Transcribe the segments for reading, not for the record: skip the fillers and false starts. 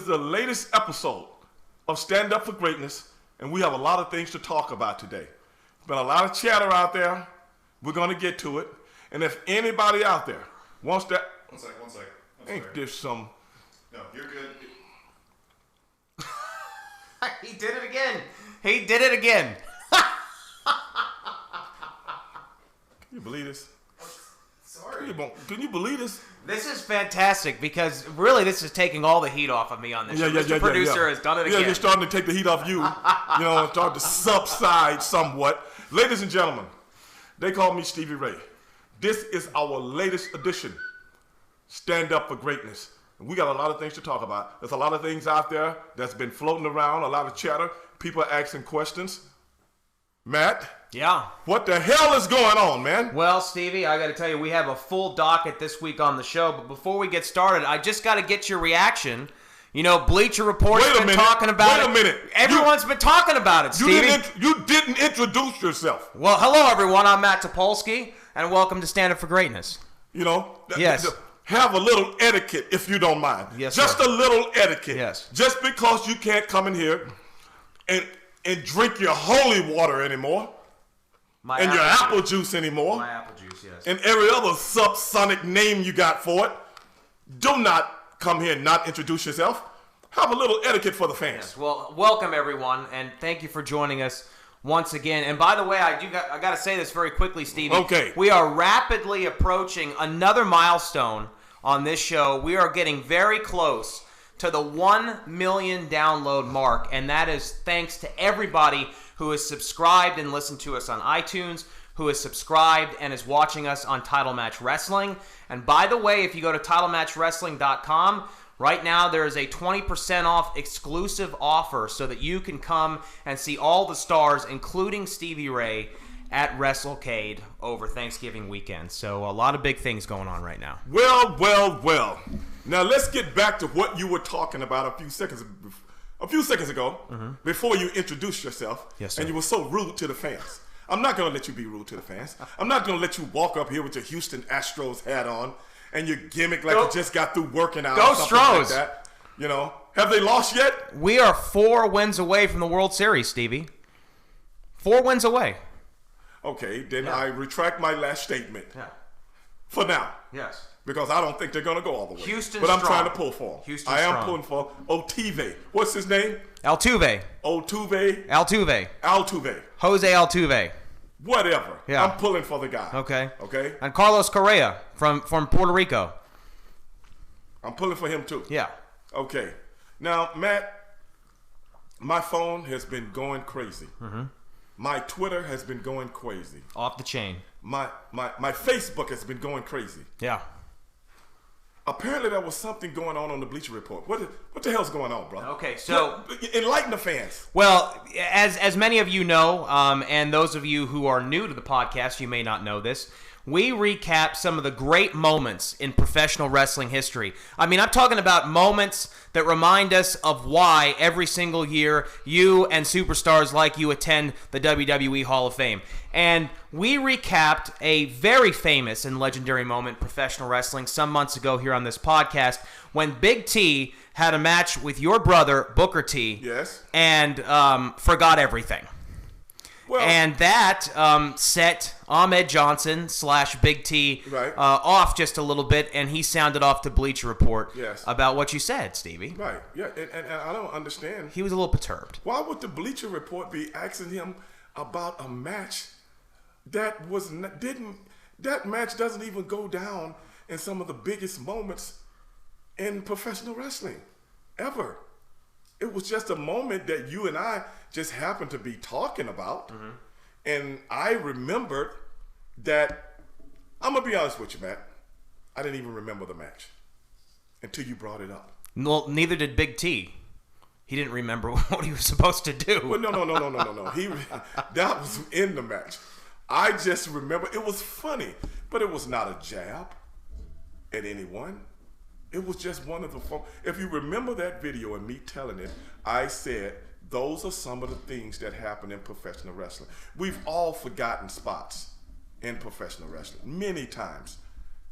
the latest episode of Stand Up for Greatness, and we have a lot of things to talk about today. There's been a lot of chatter out there. We're going to get to it. And if anybody out there wants to... One second. Ain't this some... No, you're good. He did it again. Can you believe this? Sorry. Can you believe this? This is fantastic because really this is taking all the heat off of me on this show. Mr. Producer has done it again. Yeah, you're starting to take the heat off you. And start to subside somewhat. Ladies and gentlemen, they call me Stevie Ray. This is our latest edition, Stand Up for Greatness. And we got a lot of things to talk about. There's a lot of things out there that's been floating around, a lot of chatter. People are asking questions. Matt? Yeah. What the hell is going on, man? Well, Stevie, I got to tell you, we have a full docket this week on the show. But before we get started, I just got to get your reaction. You know, Bleacher Report's been talking about it. Wait a minute. Everyone's been talking about it, Stevie. You didn't introduce yourself. Well, hello, everyone. I'm Matt Topolski, and welcome to Stand Up for Greatness. Yes. Have a little etiquette, if you don't mind. Yes, Just sir. a little etiquette. Yes. Just because you can't come in here and drink your holy water anymore, your apple juice anymore, My apple juice, yes. and every other subsonic name you got for it, do not come here and not introduce yourself. Have a little etiquette for the fans. Yes. Well, welcome, everyone, and thank you for joining us once again. And by the way, I got to say this very quickly, Stevie. Okay. We are rapidly approaching another milestone on this show. We are getting very close to the 1 million download mark, and that is thanks to everybody who is subscribed and listened to us on iTunes, who is subscribed and is watching us on Title Match Wrestling. And by the way, if you go to TitleMatchWrestling.com, right now there is a 20% off exclusive offer so that you can come and see all the stars, including Stevie Ray, at WrestleCade over Thanksgiving weekend. So a lot of big things going on right now. Well. Now let's get back to what you were talking about a few seconds ago, before you introduced yourself. Yes, sir. And you were so rude to the fans. I'm not going to let you be rude to the fans. I'm not going to let you walk up here with your Houston Astros hat on and your gimmick like you just got through working out. Go or something Stros. like that. Have they lost yet? We are 4 wins away from the World Series, Stevie. 4 wins away. Okay, then I retract my last statement. Yeah. For now. Yes. Because I don't think they're going to go all the way. Houston But I'm strong. trying to pull for him. Houston I am strong. pulling for Otive. What's his name? Altuve. Altuve. Jose Altuve. Whatever. Yeah. I'm pulling for the guy. Okay. And Carlos Correa from Puerto Rico. I'm pulling for him too. Yeah. Okay. Now, Matt, my phone has been going crazy. My Twitter has been going crazy. Off the chain. My Facebook has been going crazy. Yeah. Apparently there was something going on the Bleacher Report. What the hell's going on, brother? Okay, so enlighten the fans. Well, as many of you know, and those of you who are new to the podcast, you may not know this, we recap some of the great moments in professional wrestling history. I mean, I'm talking about moments that remind us of why every single year you and superstars like you attend the WWE Hall of Fame. And we recapped a very famous and legendary moment in professional wrestling some months ago here on this podcast when Big T had a match with your brother, Booker T. Yes. And forgot everything. Well, and that set Ahmed Johnson / Big T off just a little bit, and he sounded off to Bleacher Report about what you said, Stevie. Right, yeah, and I don't understand. He was a little perturbed. Why would the Bleacher Report be asking him about a match that that match doesn't even go down in some of the biggest moments in professional wrestling ever? It was just a moment that you and I just happened to be talking about. And I remembered that, I'm going to be honest with you, Matt, I didn't even remember the match until you brought it up. Well, neither did Big T. He didn't remember what he was supposed to do. Well, no. That was in the match. I just remember it was funny, but it was not a jab at anyone. It was just one of the fun. If you remember that video and me telling it, I said, those are some of the things that happen in professional wrestling. We've all forgotten spots in professional wrestling many times.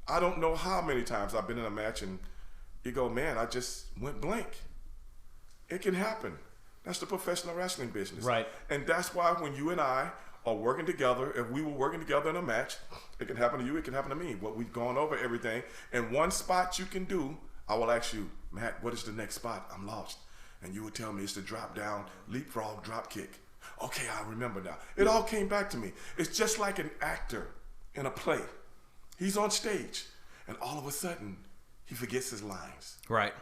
I don't know how many times I've been in a match and you go, man, I just went blank. It can happen. That's the professional wrestling business. Right. And that's why when you and I are working together, if we were working together in a match, it can happen to you, it can happen to me. But we've gone over everything. And one spot you can do, I will ask you, Matt, what is the next spot? I'm lost. And you would tell me it's the drop down, leapfrog, drop kick. Okay, I remember now. It all came back to me. It's just like an actor in a play. He's on stage, and all of a sudden, he forgets his lines. Right.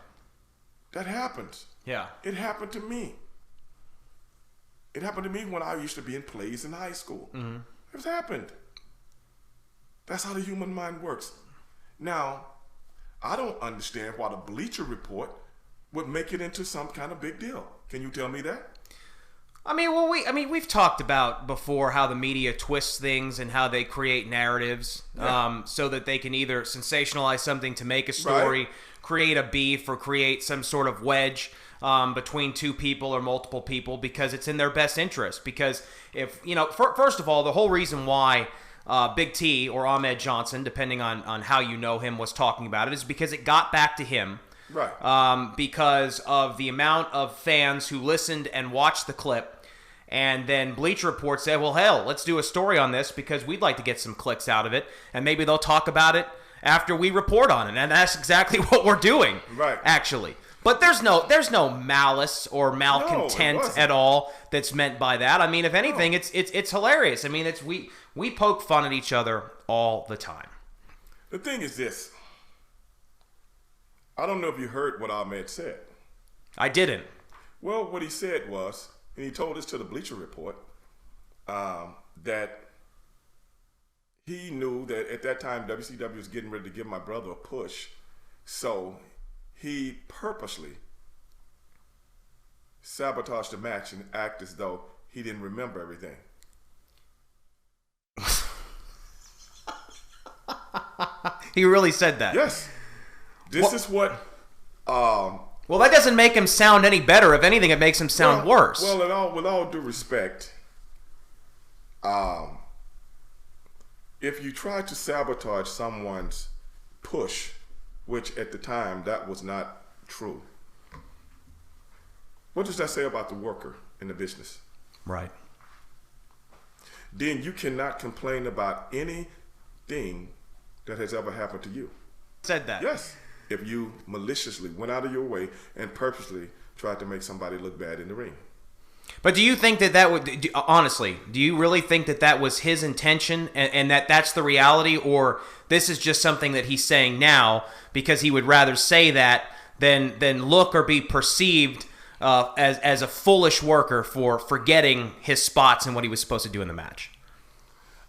That happens. Yeah. It happened to me. It happened to me when I used to be in plays in high school. Mm-hmm. It's happened. That's how the human mind works. Now, I don't understand why the Bleacher Report would make it into some kind of big deal. Can you tell me that? We've talked about before how the media twists things and how they create narratives so that they can either sensationalize something to make a story, create a beef, or create some sort of wedge between two people or multiple people because it's in their best interest. Because if, first of all, the whole reason why Big T or Ahmed Johnson, depending on how you know him, was talking about it is because it got back to him. Right. Because of the amount of fans who listened and watched the clip. And then Bleacher Report said, well, hell, let's do a story on this because we'd like to get some clicks out of it. And maybe they'll talk about it after we report on it. And that's exactly what we're doing, actually. But there's no malice or malcontent at all that's meant by that. I mean, if anything, it's hilarious. I mean, we poke fun at each other all the time. The thing is this. I don't know if you heard what Ahmed said. I didn't. Well, what he said was, and he told us to the Bleacher Report, that he knew that at that time WCW was getting ready to give my brother a push. So he purposely sabotaged the match and act as though he didn't remember everything. He really said that? Yes. This is what... well, that doesn't make him sound any better. If anything, it makes him sound worse. Well, with all due respect, if you try to sabotage someone's push, which at the time that was not true, what does that say about the worker in the business? Right. Then you cannot complain about anything that has ever happened to you. Said that. Yes. If you maliciously went out of your way and purposely tried to make somebody look bad in the ring. But do you think that would, honestly, do you really think that was his intention and that's the reality? Or this is just something that he's saying now because he would rather say that than look or be perceived as a foolish worker for forgetting his spots and what he was supposed to do in the match?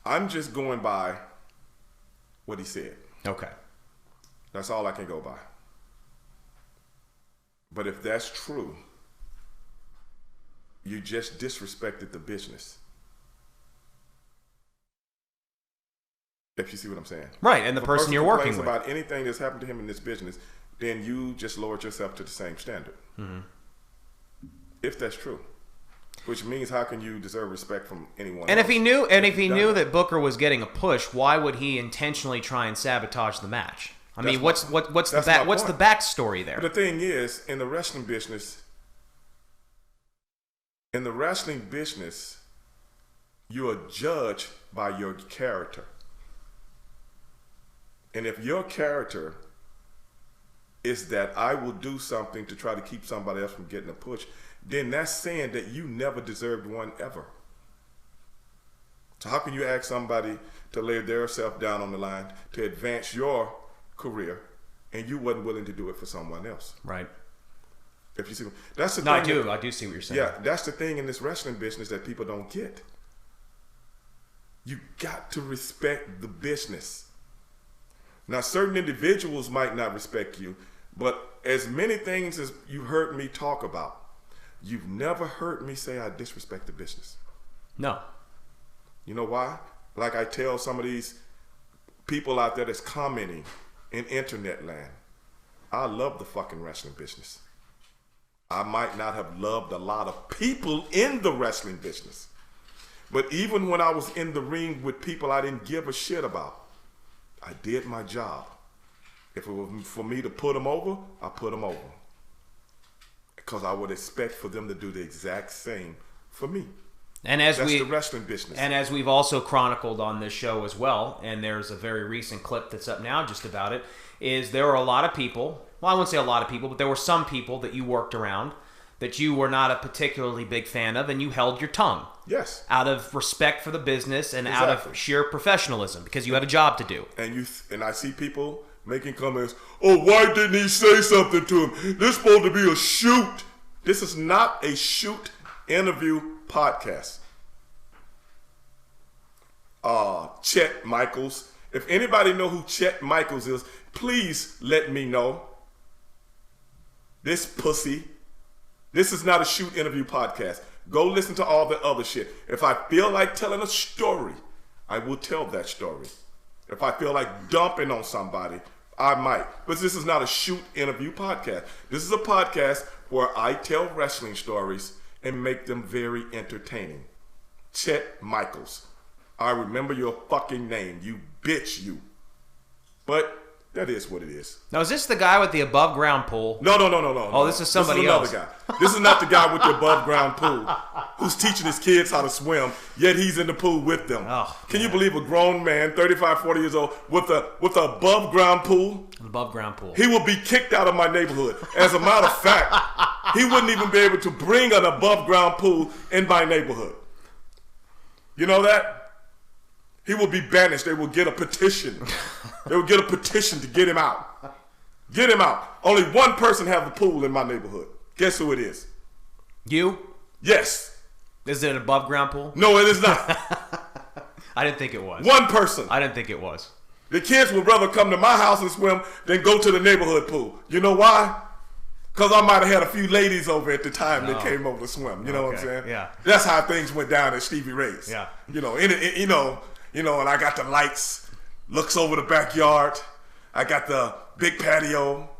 I'm just going by what he said. Okay. That's all I can go by. But if that's true, you just disrespected the business. If you see what I'm saying. Right, and the person you're working with. About anything that's happened to him in this business, then you just lowered yourself to the same standard. Mm-hmm. If that's true. Which means how can you deserve respect from anyone and else? If he knew that Booker was getting a push, why would he intentionally try and sabotage the match? I mean, what's the backstory there? But the thing is, in the wrestling business, you are judged by your character. And if your character is that I will do something to try to keep somebody else from getting a push, then that's saying that you never deserved one ever. So how can you ask somebody to lay their self down on the line to advance your career and you wasn't willing to do it for someone else? Right. If you see, that's the no, thing. I do see what you're saying. Yeah, that's the thing in this wrestling business that people don't get. You got to respect the business. Now, certain individuals might not respect you, but as many things as you heard me talk about, you've never heard me say I disrespect the business. No. You know why? Like I tell some of these people out there that's commenting in internet land, I love the fucking wrestling business. I might not have loved a lot of people in the wrestling business, but even when I was in the ring with people I didn't give a shit about, I did my job. If it was for me to put them over, I put them over. because I would expect for them to do the exact same for me. And as That's the wrestling business. And as we've also chronicled on this show as well, and there's a very recent clip that's up now just about it, is there were a lot of people, well, I wouldn't say a lot of people, but there were some people that you worked around that you were not a particularly big fan of, and you held your tongue. Yes. Out of respect for the business and Exactly. out of sheer professionalism, because you had a job to do. And I see people making comments, oh, why didn't he say something to him? This is supposed to be a shoot. This is not a shoot interview podcast. Chet Michaels. If anybody know who Chet Michaels is, please let me know. This pussy. This is not a shoot interview podcast. Go listen to all the other shit. If I feel like telling a story, I will tell that story. If I feel like dumping on somebody, I might. But this is not a shoot interview podcast. This is a podcast where I tell wrestling stories and make them very entertaining. Chet Michaels. I remember your fucking name, you bitch, you. But that is what it is. Now, is this the guy with the above ground pool? No. Oh, this is somebody else. This is another guy. This is not the guy with the above ground pool who's teaching his kids how to swim, yet he's in the pool with them. Oh, Can you believe a grown man, 35, 40 years old, with a above ground pool? Above ground pool. He will be kicked out of my neighborhood. As a matter of fact, he wouldn't even be able to bring an above ground pool in my neighborhood. You know that? He will be banished. They will get a petition. They will get a petition to get him out. Get him out. Only one person has a pool in my neighborhood. Guess who it is? You? Yes. Is it an above ground pool? No, it is not. I didn't think it was. One person. I didn't think it was. The kids would rather come to my house and swim than go to the neighborhood pool. You know why? Because I might have had a few ladies over at the time that came over to swim. You know what I'm saying? Yeah. That's how things went down at Stevie Ray's. Yeah. And I got the lights, looks over the backyard. I got the big patio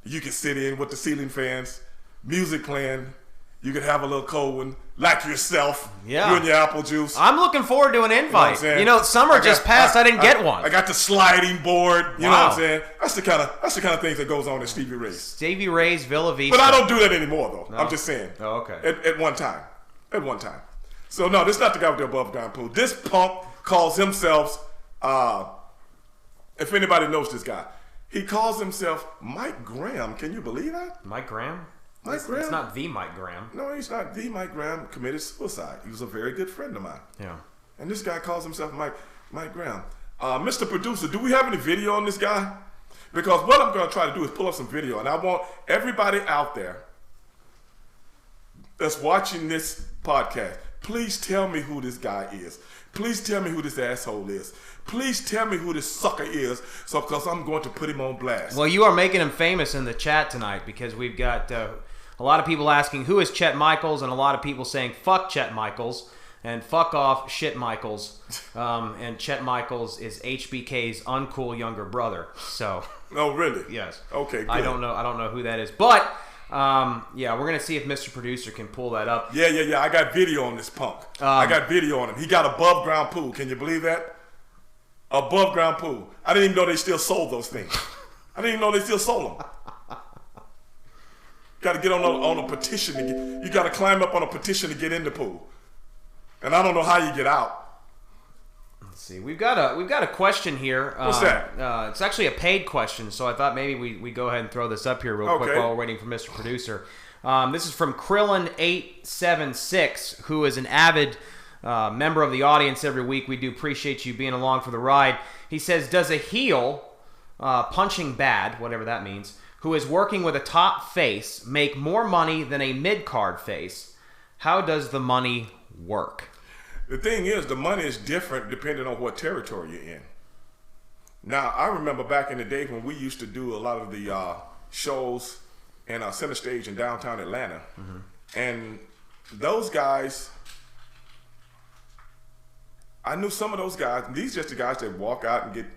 you can sit in with the ceiling fans, music playing. You can have a little cold one, like yourself. Yeah. You and your apple juice. I'm looking forward to an invite. You know what I'm saying? Summer just passed. I didn't get one. I got the sliding board. You know Wow. what I'm saying? That's the kind of things that goes on at Stevie Ray's. Stevie Ray's Villa Vista. But I don't do that anymore, though. No. I'm just saying. Oh, okay. At one time. At one time. So, no, this is not the guy with the above ground pool. This punk calls himself, if anybody knows this guy, he calls himself Mike Graham. Can you believe that? Mike Graham? Mike Graham? It's not the Mike Graham. No, he's not. The Mike Graham committed suicide. He was a very good friend of mine. Yeah. And this guy calls himself Mike Graham. Mr. Producer, do we have any video on this guy? Because what I'm going to try to do is pull up some video, and I want everybody out there that's watching this podcast, please tell me who this guy is. Please tell me who this asshole is. Please tell me who this sucker is, because I'm going to put him on blast. Well, you are making him famous in the chat tonight because we've got a lot of people asking who is Chet Michaels, and a lot of people saying fuck Chet Michaels and fuck off shit Michaels. And Chet Michaels is HBK's uncool younger brother. So. Oh, really? Yes. Okay, good. I don't know who that is, but. Yeah, we're gonna see if Mr. Producer can pull that up. Yeah. I got video on this punk. I got video on him. He got above ground pool. Can you believe that? Above ground pool. I didn't even know they still sold those things. I didn't even know they still sold them. Got to get on a petition to get. You got to climb up on a petition to get in the pool. And I don't know how you get out. Let's see. We've got a question here. What's that? It's actually a paid question, so I thought maybe we go ahead and throw this up here real quick while we're waiting for Mr. Producer. This is from Krillin876, who is an avid member of the audience every week. We do appreciate you being along for the ride. He says, does a heel punching bad, whatever that means, who is working with a top face make more money than a mid-card face? How does the money work? The thing is, the money is different depending on what territory you're in. Now, I remember back in the day when we used to do a lot of the shows in Center Stage in downtown Atlanta. Mm-hmm. And those guys, I knew some of those guys. These are just the guys that walk out and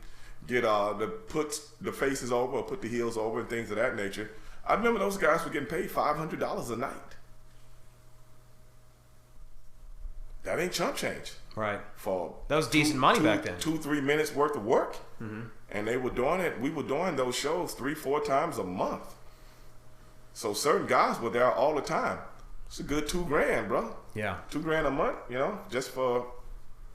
put the faces over or put the heels over and things of that nature. I remember those guys were getting paid $500 a night. That ain't chump change. Right. For that was decent money back then. 2-3 minutes worth of work. Mm-hmm. And they were doing it. We were doing those shows 3-4 times a month. So certain guys were there all the time. It's a good $2,000, bro. Yeah. $2,000 a month, just for,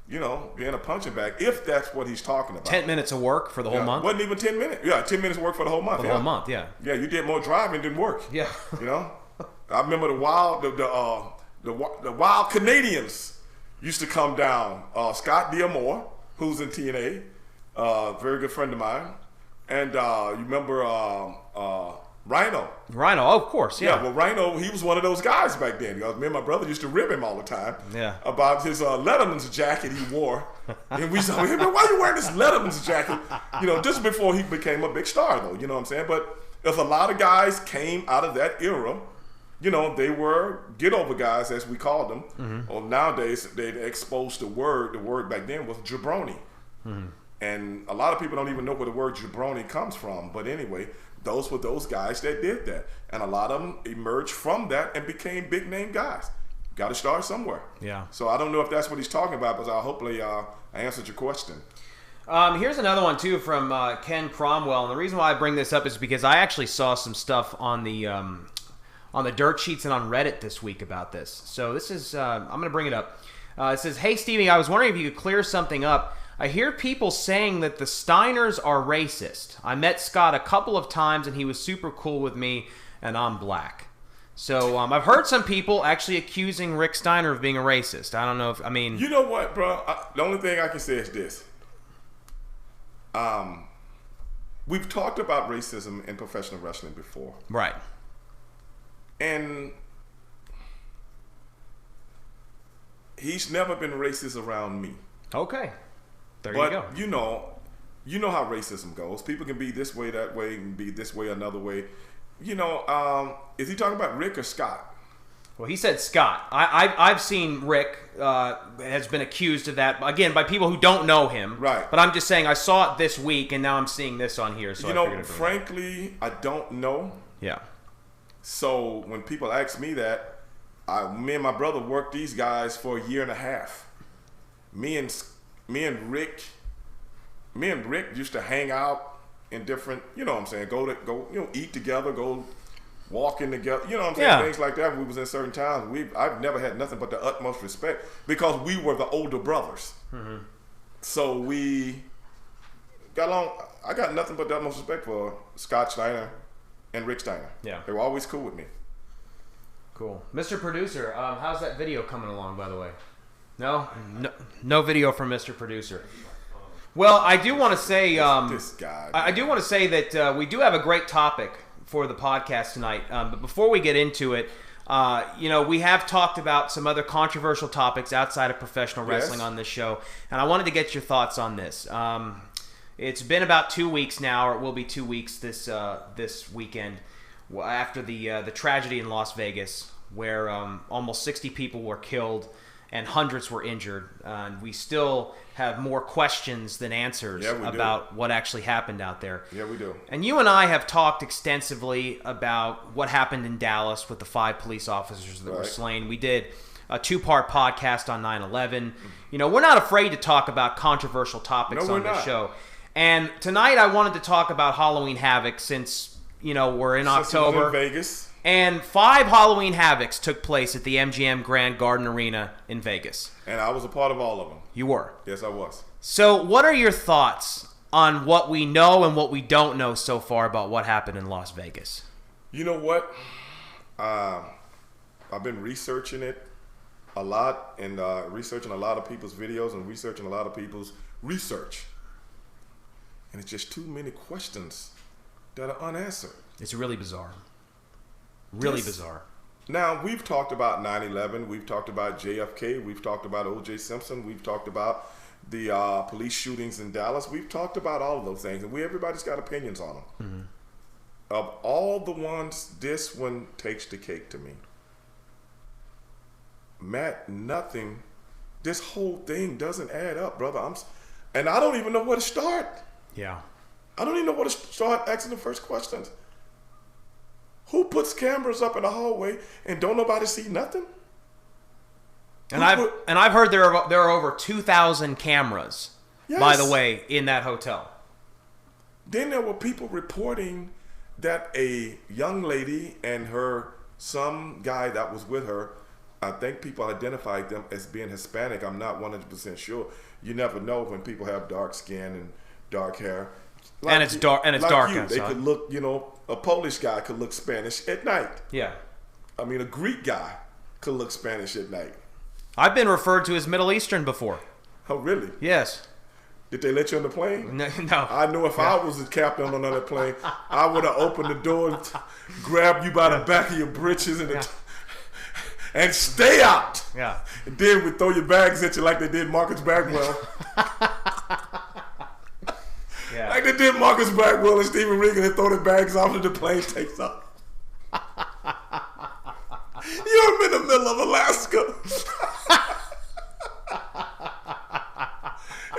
being a punching bag, if that's what he's talking about. 10 minutes of work for the whole month? Wasn't even 10 minutes. Yeah, 10 minutes of work for the whole month. For the whole month, yeah. Yeah, you did more driving than work. Yeah. I remember the wild Canadians used to come down. Scott Diamore, who's in TNA, very good friend of mine. And you remember Rhino. Rhino, oh, of course, yeah. Yeah, well, Rhino, he was one of those guys back then. Me and my brother used to rib him all the time about his Letterman's jacket he wore. And we said, hey, man, why are you wearing this Letterman's jacket? Just before he became a big star, though. You know what I'm saying? But if a lot of guys came out of that era, they were get-over guys, as we called them. Mm-hmm. Or nowadays, they exposed the word. The word back then was jabroni. Mm-hmm. And a lot of people don't even know where the word jabroni comes from. But anyway, those were those guys that did that. And a lot of them emerged from that and became big-name guys. Got to start somewhere. Yeah. So I don't know if that's what he's talking about, but hopefully I answered your question. Here's another one, too, from Ken Cromwell. And the reason why I bring this up is because I actually saw some stuff on the dirt sheets and on Reddit this week about this. So this is, I'm going to bring it up. It says, hey, Stevie, I was wondering if you could clear something up. I hear people saying that the Steiners are racist. I met Scott a couple of times, and he was super cool with me, and I'm black. So I've heard some people actually accusing Rick Steiner of being a racist. I don't know if, You know what, bro? The only thing I can say is this. We've talked about racism in professional wrestling before. Right. And he's never been racist around me. Okay. There but, you go. You know how racism goes. People can be this way, that way, and be this way, another way. Is he talking about Rick or Scott? Well, he said Scott. I've seen Rick has been accused of that, again, by people who don't know him. Right. But I'm just saying I saw it this week, and now I'm seeing this on here. So frankly, I don't know. Yeah. So when people ask me that, me and my brother worked these guys for a year and a half. Me and Rick used to hang out in different, go eat together, go walking together, things like that. We was in certain towns. I've never had nothing but the utmost respect because we were the older brothers. Mm-hmm. So we got along. I got nothing but the utmost respect for Scott Steiner and Rick Steiner. Yeah. They were always cool with me. Cool. Mr. Producer, how's that video coming along, by the way? No video from Mr. Producer. Well, I do want to say this guy. I do want to say that we do have a great topic for the podcast tonight. But before we get into it, we have talked about some other controversial topics outside of professional wrestling on this show, and I wanted to get your thoughts on this. It's been about 2 weeks now, or it will be 2 weeks this weekend after the tragedy in Las Vegas, where almost 60 people were killed and hundreds were injured. And we still have more questions than answers about what actually happened out there. Yeah, we do. And you and I have talked extensively about what happened in Dallas with the 5 police officers that were slain. We did a 2-part podcast on 9/11. We're not afraid to talk about controversial topics on this show. And tonight I wanted to talk about Halloween Havoc since, we're in October. In Vegas. And 5 Halloween Havocs took place at the MGM Grand Garden Arena in Vegas. And I was a part of all of them. You were? Yes, I was. So what are your thoughts on what we know and what we don't know so far about what happened in Las Vegas? You know what? I've been researching it a lot and researching a lot of people's videos and researching a lot of people's research. And it's just too many questions that are unanswered. It's really bizarre. Really bizarre. Now, we've talked about 9/11. We've talked about JFK. We've talked about O.J. Simpson. We've talked about the police shootings in Dallas. We've talked about all of those things, and everybody's got opinions on them. Mm-hmm. Of all the ones, this one takes the cake to me. Matt, this whole thing doesn't add up, brother. And I don't even know where to start. Yeah. I don't even know where to start asking the first questions. Who puts cameras up in the hallway and don't nobody see nothing? And I've heard there are over 2,000 cameras, by the way, in that hotel. Then there were people reporting that a young lady and some guy that was with her, I think people identified them as being Hispanic. I'm not 100% sure. You never know when people have dark skin and dark hair. And it's dark outside. They could look, a Polish guy could look Spanish at night. Yeah. I mean, a Greek guy could look Spanish at night. I've been referred to as Middle Eastern before. Oh, really? Yes. Did they let you on the plane? No. I know if I was the captain on that plane, I would have opened the door and grabbed you by the back of your britches and stay out. Yeah. And then we throw your bags at you like they did Marcus Bagwell. Yeah. Like they did Marcus Bagwell and Stevie Regan and throw the bags off and the plane takes off. You're in the middle of Alaska.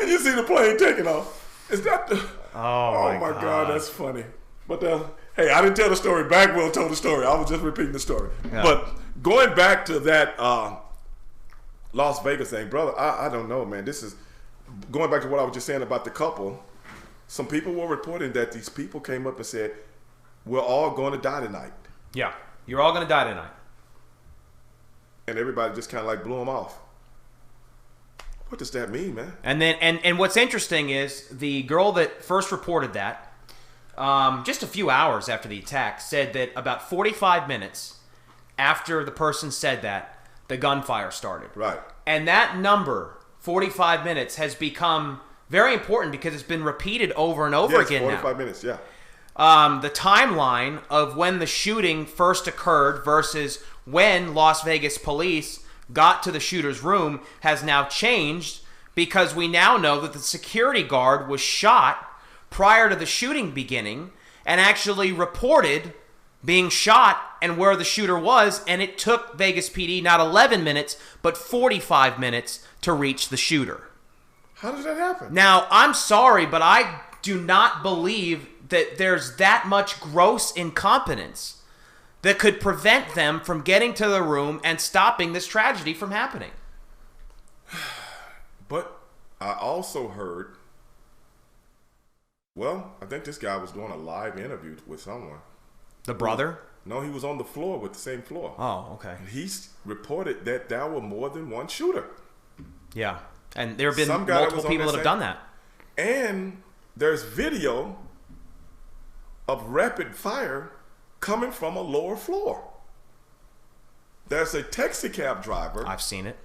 And you see the plane taking off. Is that the... Oh my God, that's funny. But hey, I didn't tell the story. Bagwell told the story. I was just repeating the story. Yeah. But going back to that Las Vegas thing, brother, I don't know, man. This is... Going back to what I was just saying about the couple, some people were reporting that these people came up and said, we're all going to die tonight. Yeah. You're all going to die tonight. And everybody just kind of like blew them off. What does that mean, man? And then, and what's interesting is the girl that first reported that, just a few hours after the attack, said that about 45 minutes after the person said that, the gunfire started. Right. And that number, 45 minutes, has become very important because it's been repeated over and over again 45 now. minutes, yeah. The timeline of when the shooting first occurred versus when Las Vegas police got to the shooter's room has now changed because we now know that the security guard was shot prior to the shooting beginning and actually reported being shot and where the shooter was, and it took Vegas PD not 11 minutes but 45 minutes to reach the shooter. How did that happen? Now, I'm sorry, but I do not believe that there's that much gross incompetence that could prevent them from getting to the room and stopping this tragedy from happening. But I also heard, I think this guy was doing a live interview with someone. The brother? No, he was on the floor with the same floor. Oh, okay. And he reported that there were more than one shooter. Yeah. And there have been multiple people that have done that. And there's video of rapid fire coming from a lower floor. There's a taxi cab driver. I've seen it.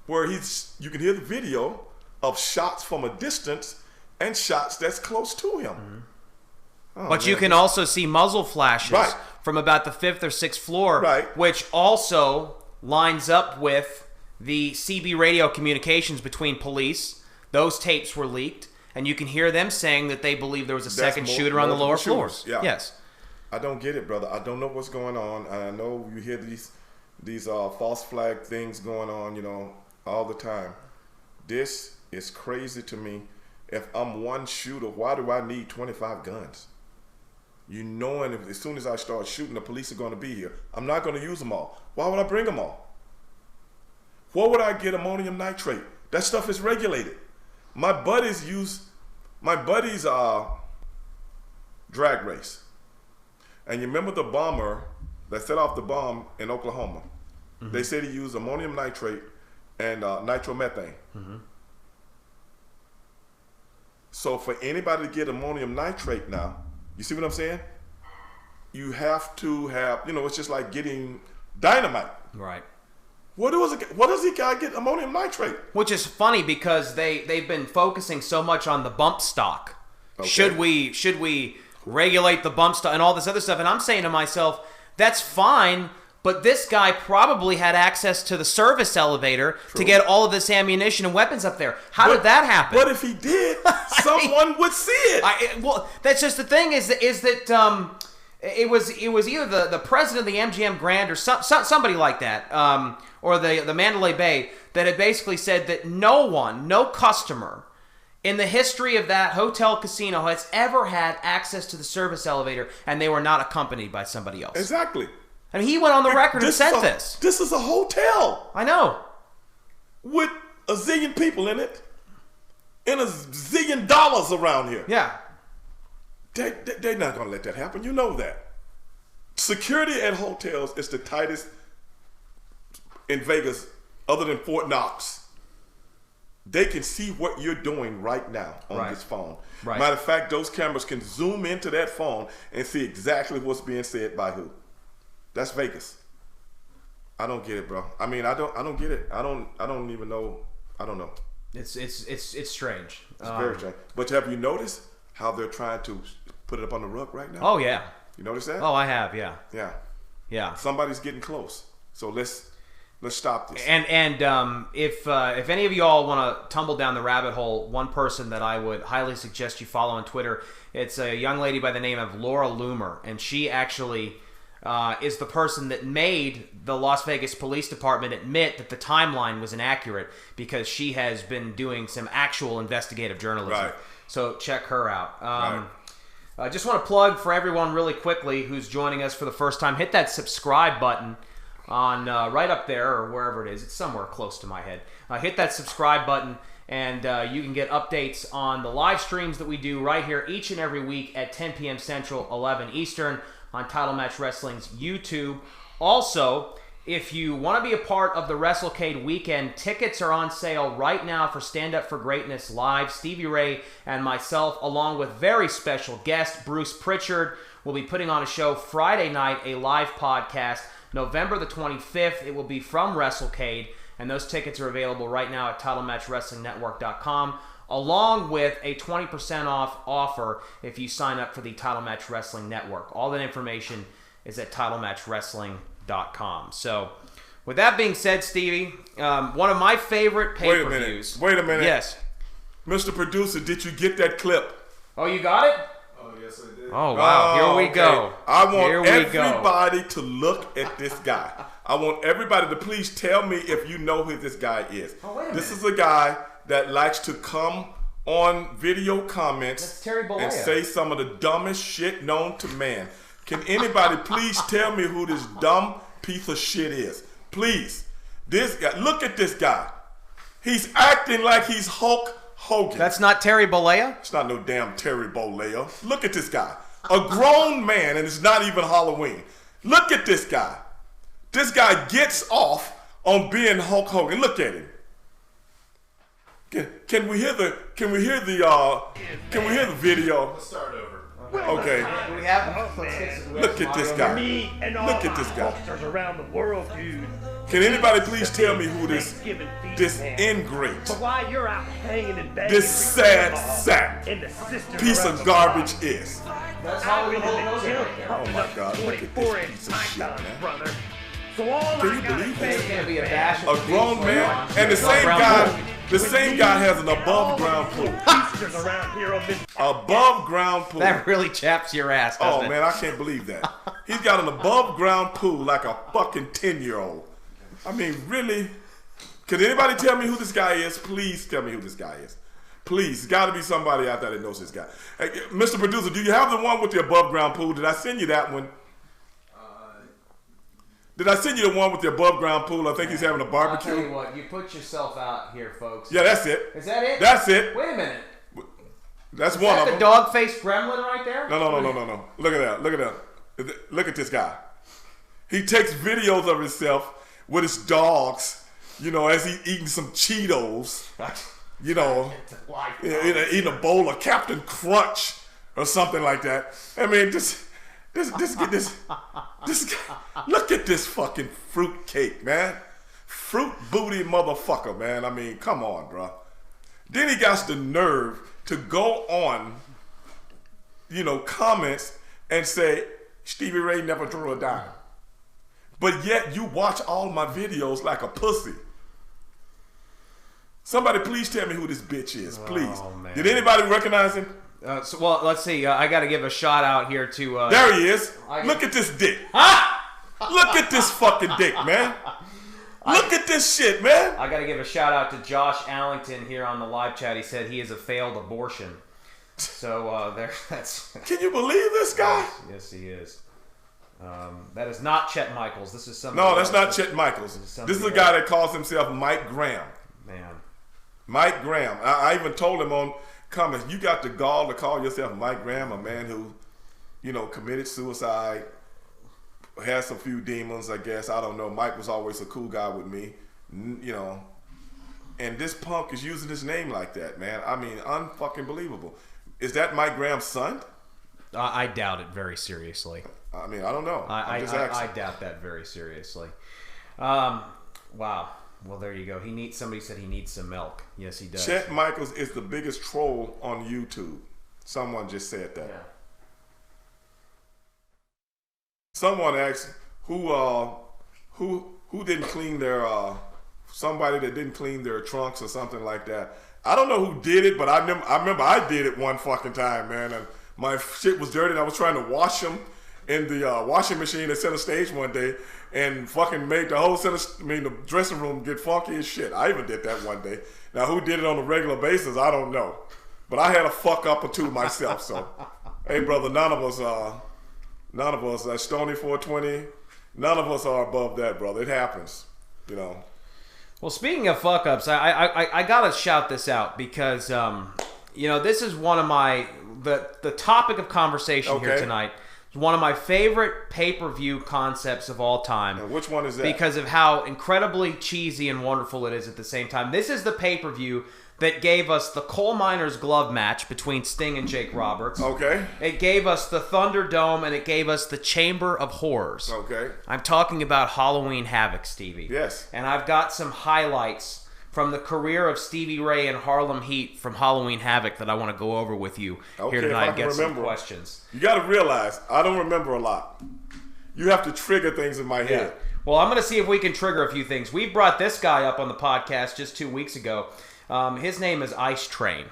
Where you can hear the video of shots from a distance and shots that's close to him. Mm-hmm. But you can also see muzzle flashes from about the 5th or 6th floor, which also lines up with the CB radio communications between police. Those tapes were leaked, and you can hear them saying that they believe there was a second shooter on the lower floors. Yeah. Yes. I don't get it, brother. I don't know what's going on. I know you hear these false flag things going on, all the time. This is crazy to me. If I'm one shooter, why do I need 25 guns? Knowing as soon as I start shooting, the police are going to be here. I'm not going to use them all. Why would I bring them all? Where would I get ammonium nitrate? That stuff is regulated. My buddies drag race. And you remember the bomber that set off the bomb in Oklahoma? Mm-hmm. They said he used ammonium nitrate and nitromethane. Mm-hmm. So for anybody to get ammonium nitrate now, you see what I'm saying? You have to have, it's just like getting dynamite. Right. What does he guy get ammonium nitrate? Which is funny because they've been focusing so much on the bump stock. Okay. Should we regulate the bump stock and all this other stuff? And I'm saying to myself, that's fine, but this guy probably had access to the service elevator to get all of this ammunition and weapons up there. How did that happen? But if he did, someone would see it. That's just the thing is that it was either the president of the MGM Grand or somebody like that, or the Mandalay Bay, that had basically said that no customer in the history of that hotel casino has ever had access to the service elevator and they were not accompanied by somebody else. Exactly. I mean, he went on the record and said this. This is a hotel. I know. With a zillion people in it and a zillion dollars around here. Yeah. They're not going to let that happen. You know that. Security at hotels is the tightest in Vegas other than Fort Knox. They can see what you're doing right now on this phone. Right. Matter of fact, those cameras can zoom into that phone and see exactly what's being said by who. That's Vegas. I don't get it, bro. I mean, I don't get it. I don't even know. I don't know. It's strange. It's very strange. But have you noticed how they're trying to put it up on the rug right now? Oh yeah. You notice that? Oh, I have. Yeah. Yeah. Yeah. Somebody's getting close. So let's stop this. And if any of y'all want to tumble down the rabbit hole, one person that I would highly suggest you follow on Twitter, it's a young lady by the name of Laura Loomer, and she actually is the person that made the Las Vegas Police Department admit that the timeline was inaccurate because she has been doing some actual investigative journalism. Right. So check her out. Right. I just want to plug for everyone really quickly who's joining us for the first time, hit that subscribe button on right up there or wherever it is. It's somewhere close to my head. Hit that subscribe button and you can get updates on the live streams that we do right here each and every week at 10 p.m. Central, 11 Eastern on Title Match Wrestling's YouTube. Also, if you want to be a part of the WrestleCade weekend, tickets are on sale right now for Stand Up for Greatness Live. Stevie Ray and myself, along with very special guest Bruce Pritchard, will be putting on a show Friday night, a live podcast, November the 25th. It will be from WrestleCade, and those tickets are available right now at TitleMatchWrestlingNetwork.com, along with a 20% off offer if you sign up for the Title Match Wrestling Network. All that information is at TitleMatchWrestling.com. So, with that being said, Stevie, one of my favorite pay-per-views. Wait a minute. Yes. Mr. Producer, did you get that clip? Oh, you got it? Oh, yes, I did. Oh, wow. Here we go. I want Here we everybody to look at this guy. I want everybody to please tell me if you know who this guy is. Oh, wait a This minute. is a guy that likes to come on video comments That's Terry Bollea. and say some of the dumbest shit known to man. Can anybody please tell me who this dumb piece of shit is? Please. This guy, look at this guy. He's acting like he's Hulk Hogan. That's not Terry Bollea? It's not no damn Terry Bollea. Look at this guy. A grown man, and it's not even Halloween. Look at this guy. This guy gets off on being Hulk Hogan. Look at him. Can we hear the video? Let's start over. Okay. Do we have Look at this guy. Me and all Look at my this guy. posters around the world, dude. Can anybody please tell me who this But ingrate, why you're out hanging and banging this sad sack and the sisters piece around of the garbage block. is? That's I've how we been in the gym Oh pumping my up God, look at 24 this inch piece of shit, pythons, man. brother. So all Can I you gotta believe say this? It's going to be a is, bash. A grown man, and the same guy has an above ground pool. sisters around here have been Above ground pool. That really chaps your ass, doesn't Oh it? man, I can't believe that. He's got an above ground pool like a fucking 10-year-old. I mean, really? Could anybody tell me who this guy is? Please tell me who this guy is. Please, got to be somebody out there that knows this guy. Hey, Mr. Producer, do you have the one with the above ground pool? Did I send you that one? Did I send you the one with the above ground pool? I think he's having a I'll tell you barbecue. what, you put yourself out here, folks. Yeah, that's it. Is that it? That's it. Wait a minute. That's Is one that of the them. dog-faced gremlin right there? No. Look at that. Look at that. Look at this guy. He takes videos of himself with his dogs, you know, as he's eating some Cheetos, you know, eating a bowl of Captain Crunch or something like that. I mean, this guy, look at this fucking fruit cake, man. Fruit booty motherfucker, man. I mean, come on, bro. Then he got the nerve to go on, you know, comments and say, Stevie Ray never drew a dime. But yet you watch all my videos like a pussy. Somebody please tell me who this bitch is, please. Oh, man. Did anybody recognize him? Well, let's see. I got to give a shout out here to. There he is. I- Look at this dick. Look at this fucking dick, man. Look at this shit, man. I got to give a shout out to Josh Allington here on the live chat. He said he is a failed abortion. So that's. Can you believe this guy? Yes, he is. That is not Chet Michaels. This is somebody No, that's not else. Chet Michaels. somebody This is a guy that calls himself Mike Graham. Man. Mike Graham. I even told him on comments. You got the gall to call yourself Mike Graham, a man who, committed suicide, has a few demons, I guess. I don't know. Mike was always a cool guy with me, and this punk is using his name like that, man. I mean, unfucking believable. Is that Mike Graham's son? I doubt it very seriously. I mean, I don't know. I doubt that very seriously. Wow. Well, there you go. Somebody said he needs some milk. Yes, he does. Chet Michaels is the biggest troll on YouTube. Someone just said that. Yeah. Someone asked who didn't clean their somebody that didn't clean their trunks or something like that. I don't know who did it, but I remember I did it one fucking time, man, and my shit was dirty and I was trying to wash them in the washing machine at center stage one day and fucking made the whole the dressing room get funky as shit. I even did that one day. Now who did it on a regular basis, I don't know. But I had a fuck up or two myself, so hey brother, none of us Stony 420, none of us are above that, brother. It happens, Well, speaking of fuck ups, I gotta shout this out because this is one of the topic of conversation here tonight. It's one of my favorite pay-per-view concepts of all time. And which one is that? Because of how incredibly cheesy and wonderful it is at the same time. This is the pay-per-view that gave us the Coal Miners Glove match between Sting and Jake Roberts. Okay. It gave us the Thunderdome, and it gave us the Chamber of Horrors. Okay. I'm talking about Halloween Havoc, Stevie. Yes. And I've got some highlights from the career of Stevie Ray and Harlem Heat from Halloween Havoc that I want to go over with you here tonight and get some questions. You got to realize, I don't remember a lot. You have to trigger things in my head. Well, I'm going to see if we can trigger a few things. We brought this guy up on the podcast just 2 weeks ago. His name is Ice Train.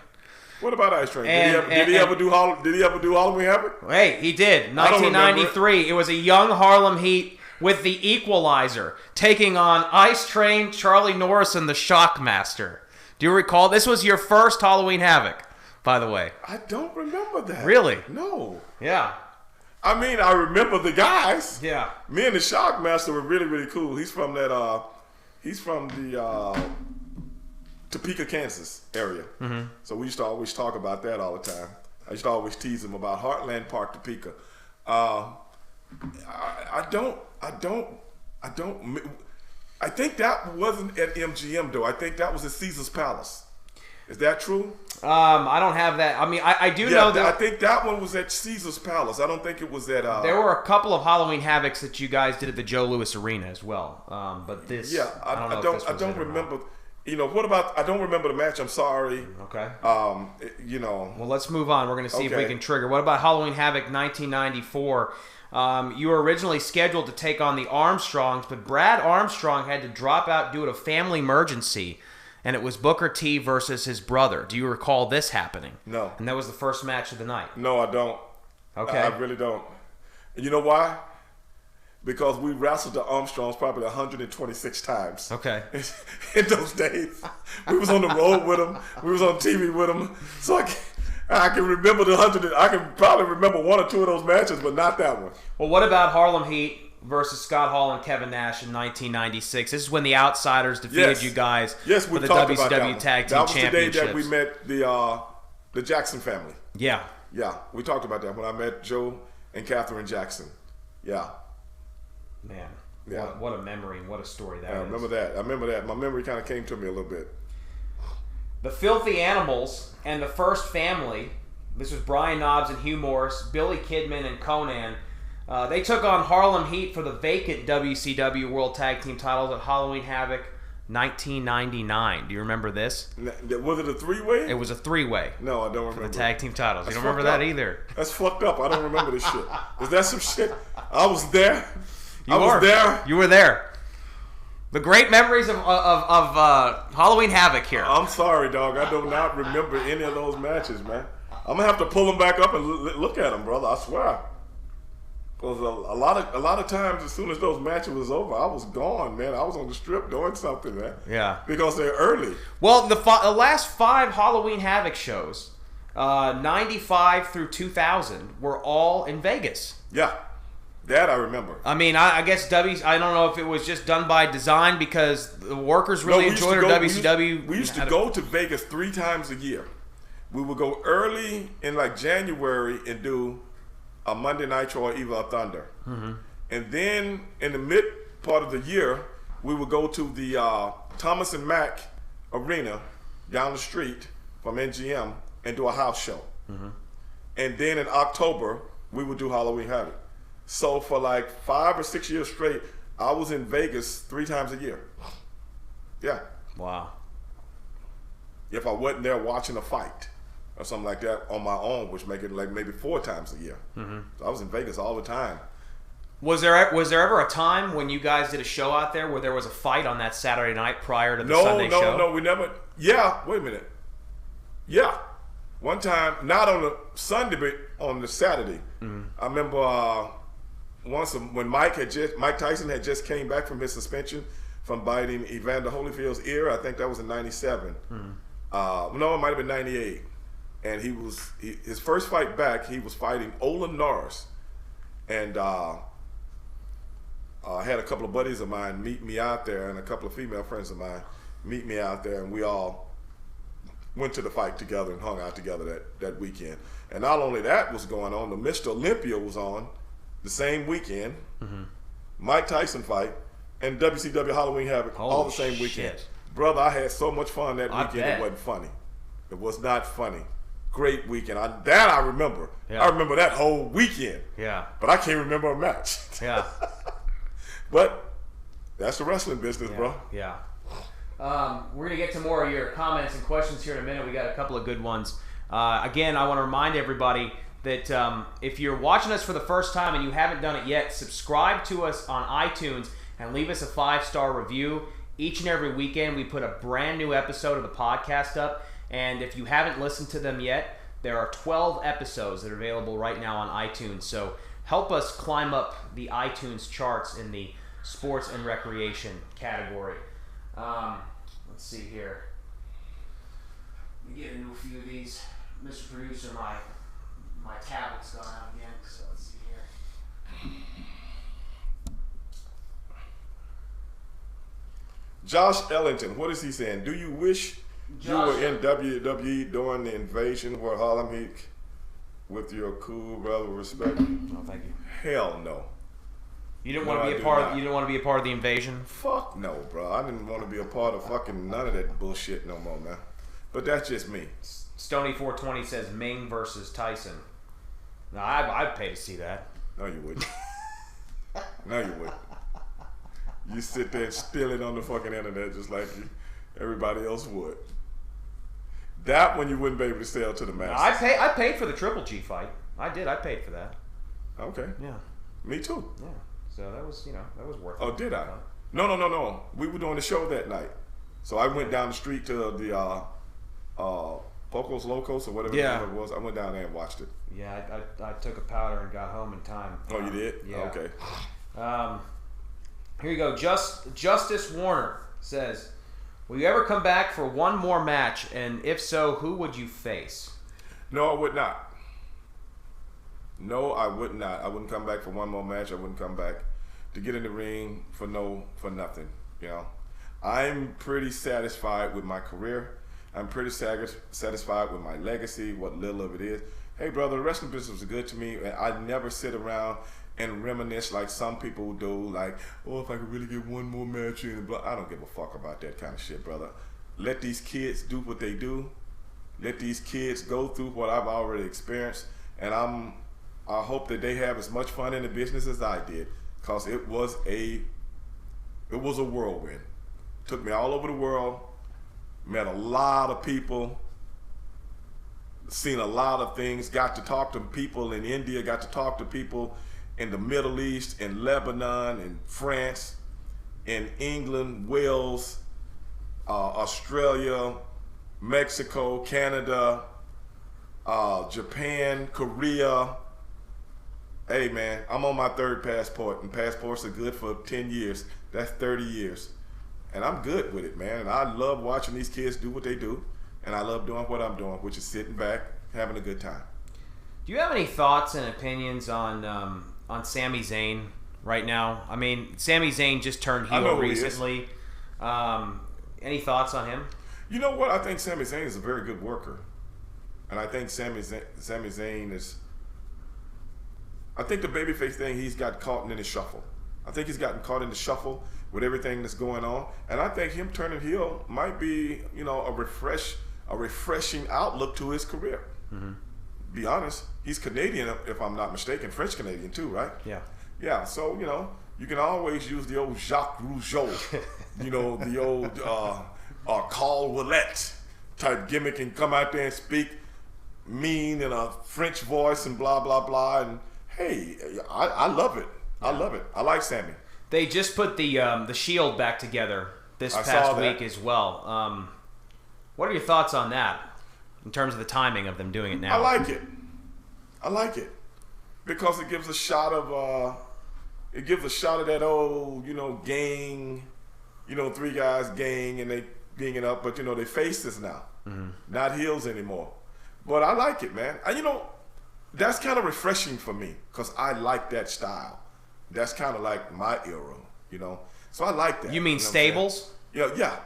What about Ice Train? Did he ever do Halloween Havoc? Hey, he did. 1993. It was a young Harlem Heat with the Equalizer taking on Ice Train, Charlie Norris, and the Shockmaster. Do you recall? This was your first Halloween Havoc, by the way. I don't remember that. Really? No. Yeah. I mean, I remember the guys. Yeah. Me and the Shockmaster were really, really cool. He's from the Topeka, Kansas area. Mm-hmm. So we used to always talk about that all the time. I used to always tease him about Heartland Park, Topeka. I think that wasn't at MGM though. I think that was at Caesar's Palace. Is that true? I don't have that. I mean, I do know that. I think that one was at Caesar's Palace. I don't think it was at. There were a couple of Halloween Havocs that you guys did at the Joe Louis Arena as well. But this. Yeah, I don't remember. What about? I don't remember the match. I'm sorry. Okay. Well, let's move on. We're going to see if we can trigger. What about Halloween Havoc 1994? You were originally scheduled to take on the Armstrongs, but Brad Armstrong had to drop out due to a family emergency, and it was Booker T versus his brother. Do you recall this happening? No. And that was the first match of the night. No, I don't. Okay. I really don't. And you know why? Because we wrestled the Armstrongs probably 126 times. Okay. In those days. We was on the road with them. We was on TV with them. So I can remember I can probably remember one or two of those matches, but not that one. Well, what about Harlem Heat versus Scott Hall and Kevin Nash in 1996? This is when the Outsiders defeated you guys for the WCW Tag Team Championships. That was the day that we met the Jackson family. Yeah. Yeah, we talked about that when I met Joe and Catherine Jackson. Yeah. Man, what a memory and what a story that is. I remember that. My memory kind of came to me a little bit. The Filthy Animals and the First Family, this was Brian Knobbs and Hugh Morris, Billy Kidman and Conan. They took on Harlem Heat for the vacant WCW World Tag Team titles at Halloween Havoc 1999. Do you remember this? Was it a three-way? It was a three-way. No, I don't remember. For the tag team titles. You don't remember that either. That's fucked up. I don't remember this shit. Is that some shit? I was there. You were there. The great memories of Halloween Havoc here. I'm sorry, dog. I do not remember any of those matches, man. I'm gonna have to pull them back up and look at them, brother. I swear. Because a lot of times, as soon as those matches was over, I was gone, man. I was on the strip doing something, man. Yeah. Because they're early. Well, the last 5 Halloween Havoc shows, 95 through 2000, were all in Vegas. Yeah. That I remember. I mean, I guess I don't know if it was just done by design because the workers really enjoyed WCW. We used to go to Vegas 3 times a year. We would go early in like January and do a Monday Nitro or either a Thunder. And then in the mid part of the year, we would go to the Thomas and Mack Arena down the street from NGM and do a house show. And then in October, we would do Halloween Havoc. So for like 5 or 6 years straight, I was in Vegas 3 times a year. Yeah. Wow. If I wasn't there watching a fight or something like that on my own, which make it like maybe 4 times a year. So I was in Vegas all the time. Was there ever a time when you guys did a show out there where there was a fight on that Saturday night prior to the Sunday show? No, we never. Yeah, wait a minute. Yeah, one time, not on the Sunday, but on the Saturday. I remember once when Mike Tyson had just came back from his suspension from biting Evander Holyfield's ear. I think that was in '97. No, it might have been '98. And his first fight back, he was fighting Olin Norris, and I had a couple of buddies of mine meet me out there, and a couple of female friends of mine meet me out there, and we all went to the fight together and hung out together that weekend. And not only that was going on, the Mr. Olympia was on the same weekend, Mike Tyson fight, and WCW Halloween Havoc all the same weekend. Brother, I had so much fun that weekend. It wasn't funny. It was not funny. Great weekend. I remember. Yeah. I remember that whole weekend. Yeah. But I can't remember a match. Yeah. But that's the wrestling business, bro. Yeah. We're going to get to more of your comments and questions here in a minute. We got a couple of good ones. Again, I want to remind everybody that if you're watching us for the first time and you haven't done it yet, subscribe to us on iTunes and leave us a 5-star review. Each and every weekend, we put a brand new episode of the podcast up. And if you haven't listened to them yet, there are 12 episodes that are available right now on iTunes. So help us climb up the iTunes charts in the sports and recreation category. Let's see here. Let me get into a few of these. Mr. Producer, my tablet's gone out again, so let's see here. Josh Ellington, what is he saying? Do you wish you were in WWE during the invasion where Harlem Heat with your cool brother respect? Oh, thank you. Hell no. You didn't want to be a part. You didn't want to be a part of the invasion. Fuck no, bro. I didn't want to be a part of fucking none of that bullshit no more, man. But that's just me. Stony 420 says Ming versus Tyson. No, I'd pay to see that. No, you wouldn't. No, you wouldn't. You sit there and steal it on the fucking internet just like everybody else would. That one you wouldn't be able to sell to the masses. I paid for the Triple G fight. I did. I paid for that. Okay. Yeah. Me too. Yeah. So that was worth it. Oh, did I? No. We were doing the show that night. So I went down the street to the Pocos Locos or whatever the name it was. I went down there and watched it. Yeah, I took a powder and got home in time. Oh, you did? Yeah. Okay. Here you go. Justice Warner says, will you ever come back for one more match? And if so, who would you face? No, I would not. No, I would not. I wouldn't come back for one more match. I wouldn't come back to get in the ring for nothing. You know, I'm pretty satisfied with my career. I'm pretty satisfied with my legacy, what little of it is. Hey, brother, the wrestling business was good to me, and I never sit around and reminisce like some people do, like, oh, if I could really get one more match in, I don't give a fuck about that kind of shit, brother. Let these kids do what they do. Let these kids go through what I've already experienced, and I hope that they have as much fun in the business as I did, because it was a whirlwind. Took me all over the world, met a lot of people, seen a lot of things, got to talk to people in India, got to talk to people in the Middle East, in Lebanon, in France, in England, Wales, Australia, Mexico, Canada, Japan, Korea. Hey man, I'm on my 3rd passport, and passports are good for 10 years. That's 30 years. And I'm good with it, man. And I love watching these kids do what they do, and I love doing what I'm doing, which is sitting back, having a good time. Do you have any thoughts and opinions on Sami Zayn right now? I mean, Sami Zayn just turned heel recently. Any thoughts on him? You know what? I think Sami Zayn is a very good worker. And I think Sami Zayn is. I think the babyface thing, he's got caught in the shuffle. I think he's gotten caught in the shuffle with everything that's going on, and I think him turning heel might be, a refreshing outlook to his career. Mm-hmm. Be honest, he's Canadian, if I'm not mistaken, French Canadian too, right? Yeah. Yeah. So you can always use the old Jacques Rougeau, the old Carl Ouellet type gimmick, and come out there and speak mean in a French voice and blah blah blah. And hey, I love it. I love it. I like Sammy. They just put the Shield back together this past week as well. What are your thoughts on that in terms of the timing of them doing it now? I like it because it gives a shot of that old gang, three guys gang, and they ganging up, but they faces now, not heels anymore. But I like it, man. That's kind of refreshing for me because I like that style. That's kind of like my era, So I like that. You mean stables? Yeah.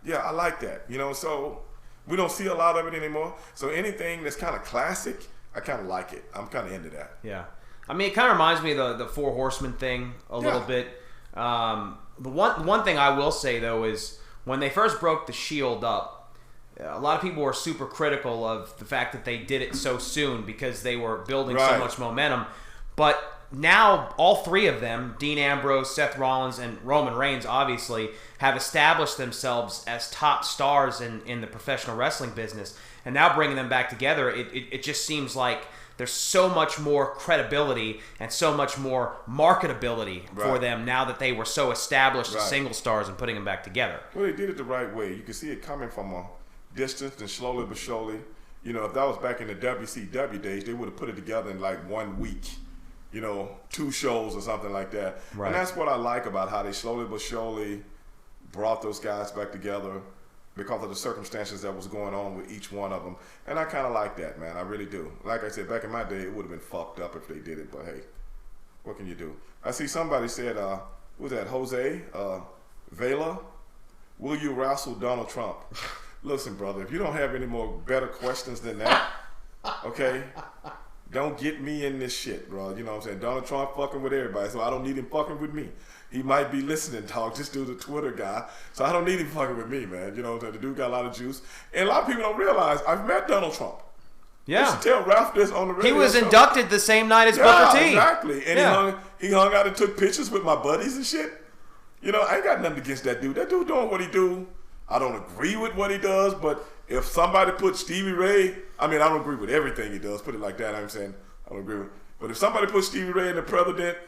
Yeah, I like that. So we don't see a lot of it anymore. So anything that's kind of classic, I kind of like it. I'm kind of into that. Yeah. I mean, it kind of reminds me of the Four Horsemen thing a little bit. The one thing I will say, though, is when they first broke the Shield up, a lot of people were super critical of the fact that they did it so soon because they were building so much momentum. But now all three of them, Dean Ambrose, Seth Rollins, and Roman Reigns, obviously, have established themselves as top stars in the professional wrestling business. And now bringing them back together, it just seems like there's so much more credibility and so much more marketability for them now that they were so established as single stars and putting them back together. Well, they did it the right way. You can see it coming from a distance, and slowly but surely, if that was back in the WCW days, they would have put it together in like 1 week, 2 shows or something like that. Right. And that's what I like about how they slowly but surely brought those guys back together because of the circumstances that was going on with each one of them. And I kind of like that, man. I really do. Like I said, back in my day, it would have been fucked up if they did it, but hey, what can you do? I see somebody said, who was that, Jose Vela? Will you wrestle Donald Trump? Listen, brother, if you don't have any more better questions than that, okay, don't get me in this shit, bro. You know what I'm saying? Donald Trump fucking with everybody, so I don't need him fucking with me. He might be listening, dog. This dude's a Twitter guy, so I don't need him fucking with me, man. You know what I'm saying? The dude got a lot of juice. And a lot of people don't realize I've met Donald Trump. Yeah. You should tell Ralph this on the radio. He was inducted the same night as Booker T. Exactly. And he hung out and took pictures with my buddies and shit. I ain't got nothing against that dude. That dude doing what he do. I don't agree with what he does, but if somebody put Stevie Ray, I don't agree with everything he does, put it like that, I'm saying I don't agree with. But if somebody put Stevie Ray in the president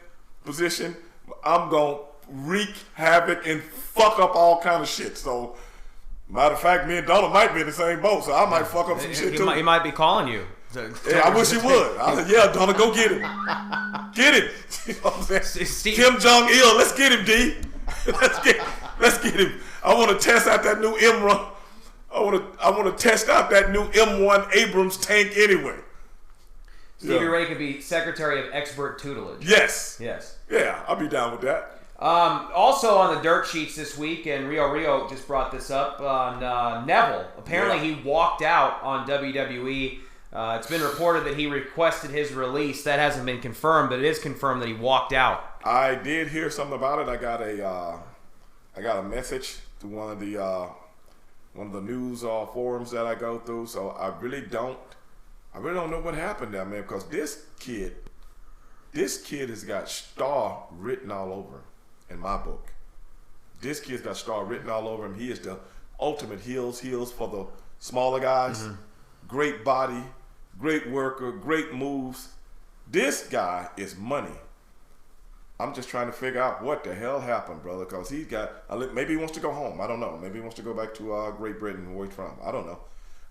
position, I'm going to wreak havoc and fuck up all kind of shit. So, matter of fact, me and Donald might be in the same boat, so I might fuck up some shit too. He might be calling you. Yeah, I wish he would. I said, yeah, Donald, go get him. Get him. You know what I'm saying? Kim Jong-il, let's get him, D. Let's get him. I want to test out that new I want to test out that new M1 Abrams tank anyway. Stevie Ray could be Secretary of Expert Tutelage. Yes. Yeah, I'll be down with that. Also on the dirt sheets this week, and Rio just brought this up on Neville. Apparently he walked out on WWE. It's been reported that he requested his release. That hasn't been confirmed, but it is confirmed that he walked out. I did hear something about it. I got a message to one of the news forums that I go through. So I really don't know what happened there, man. Because this kid has got star written all over him in my book. This kid's got star written all over him. He is the ultimate heels for the smaller guys. Mm-hmm. Great body, great worker, great moves. This guy is money. I'm just trying to figure out what the hell happened, brother, because he's got, maybe he wants to go home. I don't know. Maybe he wants to go back to Great Britain, where he's from. I don't know.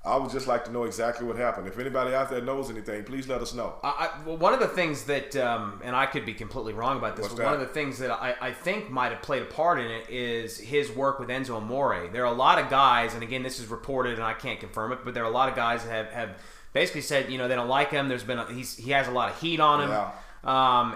I would just like to know exactly what happened. If anybody out there knows anything, please let us know. Well, one of the things that, and I could be completely wrong about this, but one of the things that I think might have played a part in it is his work with Enzo Amore. There are a lot of guys, and again, this is reported, and I can't confirm it, but there are a lot of guys that have basically said, they don't like him. He has a lot of heat on him. Yeah.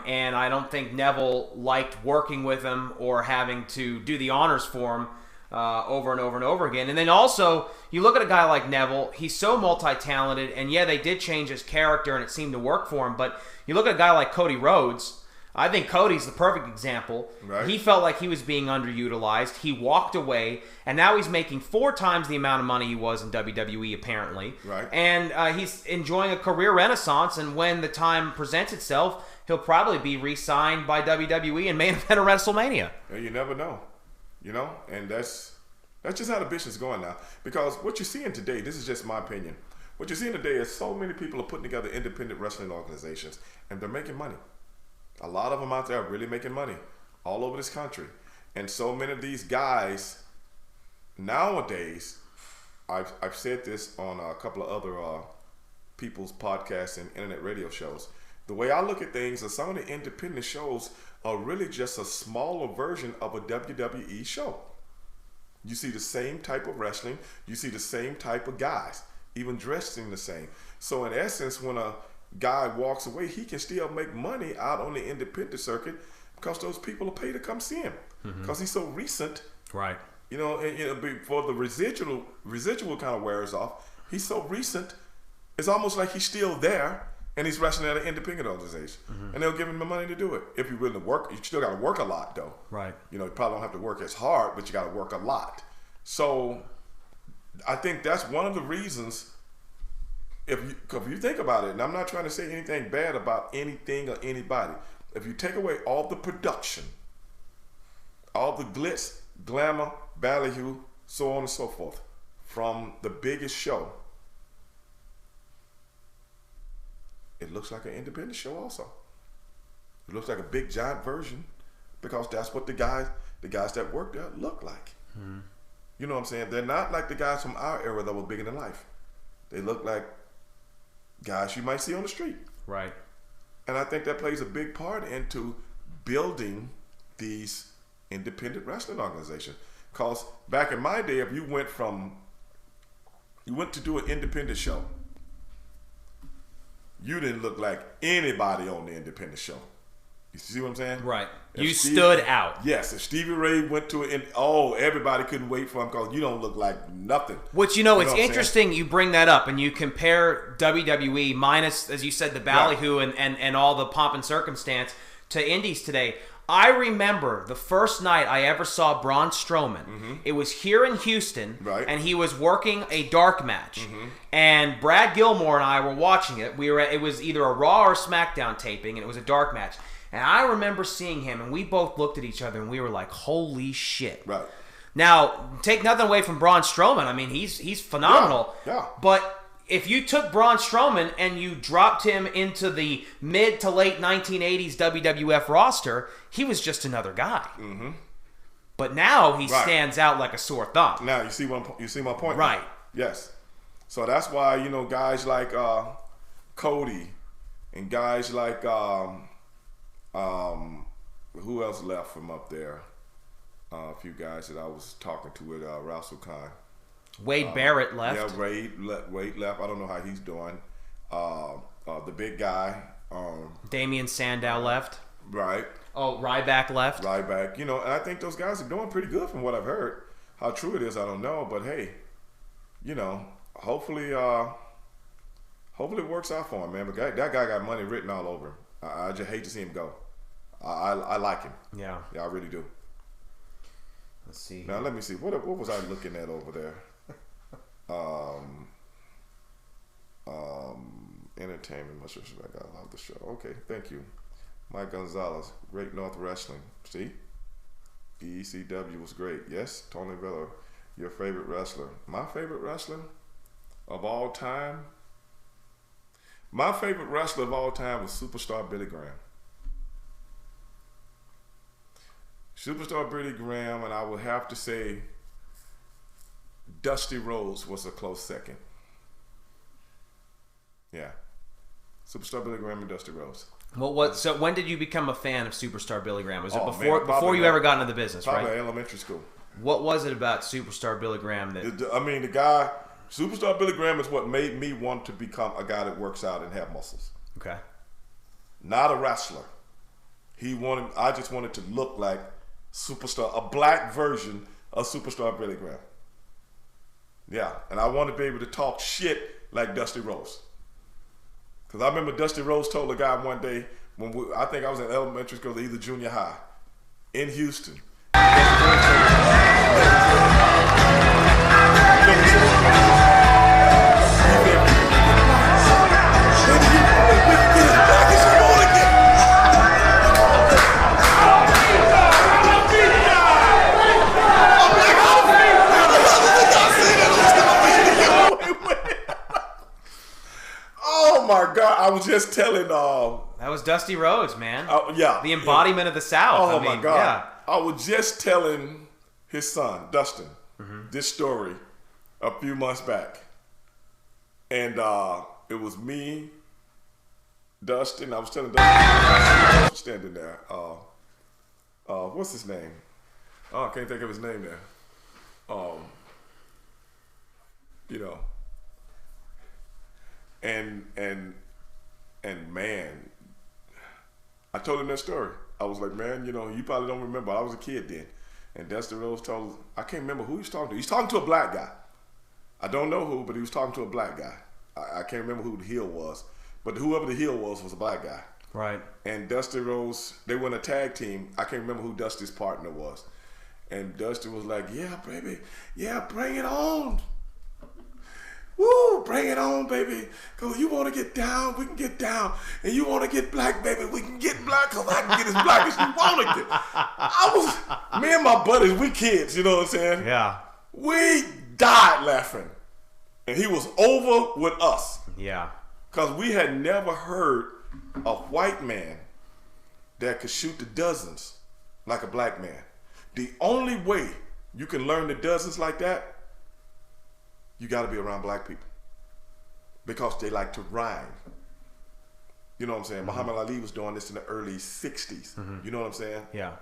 And I don't think Neville liked working with him or having to do the honors for him over and over and over again. And then also, you look at a guy like Neville, he's so multi-talented, and yeah, they did change his character and it seemed to work for him, but you look at a guy like Cody Rhodes, I think Cody's the perfect example. Right. He felt like he was being underutilized. He walked away, and now he's making 4 times the amount of money he was in WWE, apparently. Right. And he's enjoying a career renaissance, and when the time presents itself, he'll probably be re-signed by WWE and main event of WrestleMania. You never know. And that's just how the business is going now. Because what you're seeing today, this is just my opinion, what you're seeing today is so many people are putting together independent wrestling organizations, and they're making money. A lot of them out there are really making money all over this country. And so many of these guys nowadays, I've said this on a couple of other people's podcasts and internet radio shows. The way I look at things is some of the independent shows are really just a smaller version of a WWE show. You see the same type of wrestling. You see the same type of guys, even dressing the same. So in essence, when a guy walks away, he can still make money out on the independent circuit because those people are paid to come see him because he's so recent. Right. And before the residual kind of wears off, he's so recent, it's almost like he's still there and he's wrestling at an independent organization. And they'll give him the money to do it. If you're willing to work, you still got to work a lot though. Right. You probably don't have to work as hard, but you got to work a lot. So I think that's one of the reasons. If you think about it, and I'm not trying to say anything bad about anything or anybody, if you take away all the production, all the glitz, glamour, ballyhoo, so on and so forth, from the biggest show, it looks like an independent show also. It looks like a big giant version because that's what the guys that work there look like. You know what I'm saying? They're not like the guys from our era that were bigger than life. They look like guys you might see on the street. Right. And I think that plays a big part into building these independent wrestling organizations. Because back in my day, if you went to do an independent show, you didn't look like anybody on the independent show. You see what I'm saying? Right. If You stood out. Yes. If Stevie Ray went to it, everybody couldn't wait for him because you don't look like nothing. Which, it's what I'm interesting you bring that up and you compare WWE minus, as you said, the ballyhoo and all the pomp and circumstance to indies today. I remember the first night I ever saw Braun Strowman. It was here in Houston, Right. and he was working a dark match. And Brad Gilmore and I were watching it. It was either a Raw or SmackDown taping, and it was a dark match. And I remember seeing him, and we both looked at each other, and we were like, "Holy shit!" Right. Now, take nothing away from Braun Strowman. I mean, he's phenomenal. Yeah. But if you took Braun Strowman and you dropped him into the mid to late 1980s WWF roster, he was just another guy. But now he stands out like a sore thumb. Now you see my point. Right. Yes. So that's why guys like Cody and guys like who else left from up there? A few guys that I was talking to with Russell Khan. Wade Barrett left. Yeah, Wade left. I don't know how he's doing. The big guy. Damian Sandow left. Right. Oh, Ryback left. Ryback. And I think those guys are doing pretty good from what I've heard. How true it is, I don't know. But hey, hopefully it works out for him, man. But that guy got money written all over him. I just hate to see him go. I like him. Yeah. Yeah, I really do. Let's see. Now let me see. What was I looking at over there? Entertainment, much respect. I love the show. Okay, thank you. Mike Gonzalez, Great North Wrestling. See? ECW was great. Yes, Tony Villa, your favorite wrestler. My favorite wrestler of all time? My favorite wrestler of all time was Superstar Billy Graham. Superstar Billy Graham, and I would have to say Dusty Rhodes was a close second. Yeah. Superstar Billy Graham and Dusty Rhodes. Well, so when did you become a fan of Superstar Billy Graham? Was it man, before you ever got into the business, probably right? Elementary school. What was it about Superstar Billy Graham that... the guy, Superstar Billy Graham is what made me want to become a guy that works out and have muscles. Okay. Not a wrestler. I just wanted to look like Superstar, a black version a superstar Billy Graham. Yeah, and I want to be able to talk shit like Dusty Rhodes. Because I remember Dusty Rhodes told a guy one day, I think I was in elementary school, either junior high, in Houston. Oh my God! I was just telling. That was Dusty Rhodes, man. Yeah, the embodiment of the South. Oh I mean, my God! Yeah. I was just telling his son Dustin this story a few months back, and it was me, Dustin. I was telling Dustin standing there. What's his name? Oh, I can't think of his name there. You know. And man, I told him that story. I was like, man, you know, you probably don't remember. I was a kid then. And Dusty Rhodes told, I can't remember who he was talking to. He's talking to a black guy. I don't know who, but he was talking to a black guy. I can't remember who the heel was. But whoever the heel was a black guy. Right. And Dusty Rhodes, they were in a tag team. I can't remember who Dusty's partner was. And Dusty was like, yeah, baby. Yeah, bring it on. Woo, bring it on, baby. Cause you want to get down, we can get down. And you want to get black, baby, we can get black. Cause I can get as black as you want to get. Me and my buddies, we kids, you know what I'm saying? Yeah. We died laughing. And he was over with us. Yeah. Cause we had never heard a white man that could shoot the dozens like a black man. The only way you can learn the dozens like that, you got to be around black people because they like to rhyme. You know what I'm saying? Muhammad Ali was doing this in the early 60s. You know what I'm saying? Yeah.